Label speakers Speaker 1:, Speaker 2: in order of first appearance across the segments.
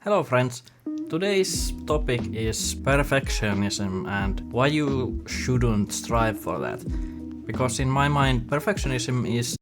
Speaker 1: Hello friends, today's topic is perfectionism and why you shouldn't strive for that. Because in my mind, perfectionism is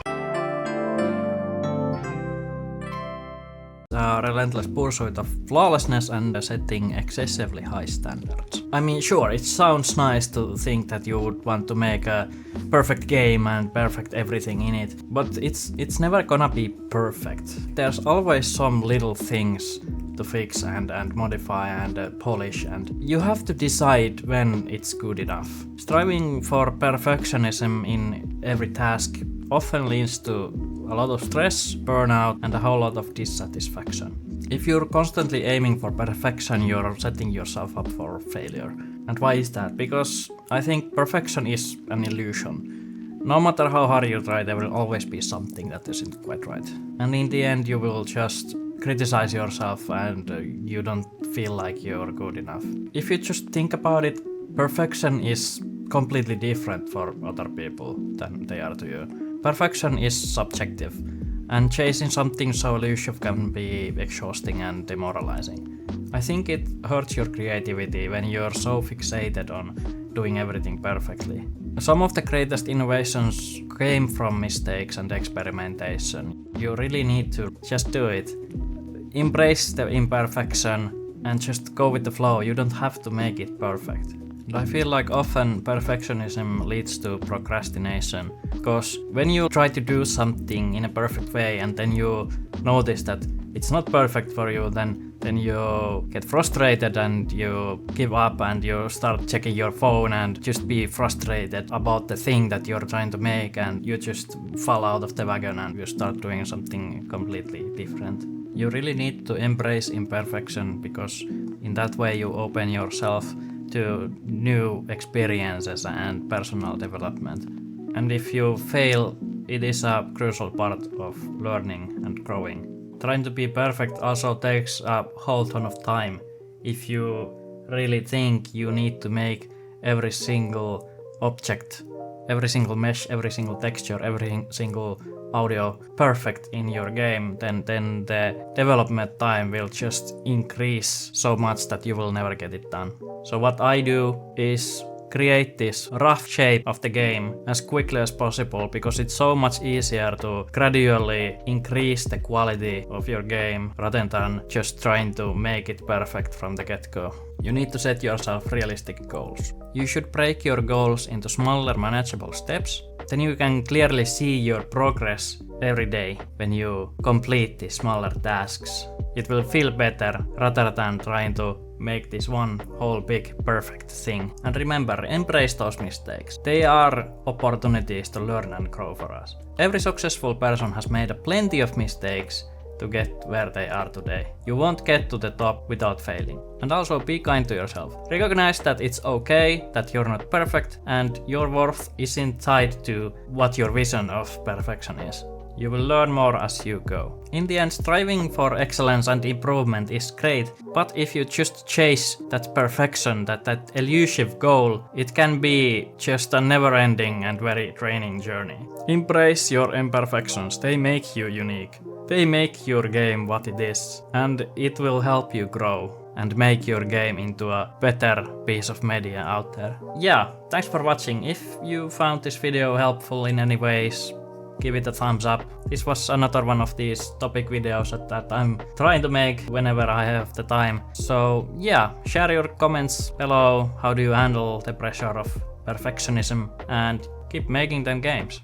Speaker 1: a relentless pursuit of flawlessness and setting excessively high standards. I mean, sure, it sounds nice to think that you would want to make a perfect game and perfect everything in it, but it's never gonna be perfect. There's always some little things to fix and modify and polish, and you have to decide when it's good enough. Striving for perfectionism in every task often leads to a lot of stress, burnout, and a whole lot of dissatisfaction. If you're constantly aiming for perfection, you're setting yourself up for failure. And why is that? Because I think perfection is an illusion. No matter how hard you try, there will always be something that isn't quite right. And in the end, you will just criticize yourself and you don't feel like you're good enough. If you just think about it, perfection is completely different for other people than they are to you. Perfection is subjective, and chasing something so elusive can be exhausting and demoralizing. I think it hurts your creativity when you're so fixated on doing everything perfectly. Some of the greatest innovations came from mistakes and experimentation. You really need to just do it. Embrace the imperfection and just go with the flow. You don't have to make it perfect. And I feel like often perfectionism leads to procrastination, because when you try to do something in a perfect way and then you notice that it's not perfect for you, then you get frustrated and you give up and you start checking your phone and just be frustrated about the thing that you're trying to make, and you just fall out of the wagon and you start doing something completely different. You really need to embrace imperfection, because in that way you open yourself to new experiences and personal development. And if you fail, it is a crucial part of learning and growing. Trying to be perfect also takes a whole ton of time. If you really think you need to make every single object, every single mesh, every single texture, every single audio perfect in your game, then the development time will just increase so much that you will never get it done. So what I do is create this rough shape of the game as quickly as possible, because it's so much easier to gradually increase the quality of your game rather than just trying to make it perfect from the get-go. You need to set yourself realistic goals. You should break your goals into smaller, manageable steps. Then you can clearly see your progress every day when you complete these smaller tasks. It will feel better rather than trying to make this one whole big perfect thing. And remember, embrace those mistakes. They are opportunities to learn and grow for us. Every successful person has made plenty of mistakes to get where they are today. You won't get to the top without failing. And also be kind to yourself. Recognize that it's okay that you're not perfect, and your worth isn't tied to what your vision of perfection is. You will learn more as you go. In the end, striving for excellence and improvement is great, but if you just chase that perfection, that elusive goal, it can be just a never-ending and very draining journey. Embrace your imperfections. They make you unique. They make your game what it is, and it will help you grow and make your game into a better piece of media out there. Yeah, thanks for watching. If you found this video helpful in any ways, give it a thumbs up. This was another one of these topic videos that I'm trying to make whenever I have the time. So yeah, share your comments below. How do you handle the pressure of perfectionism, and keep making them games.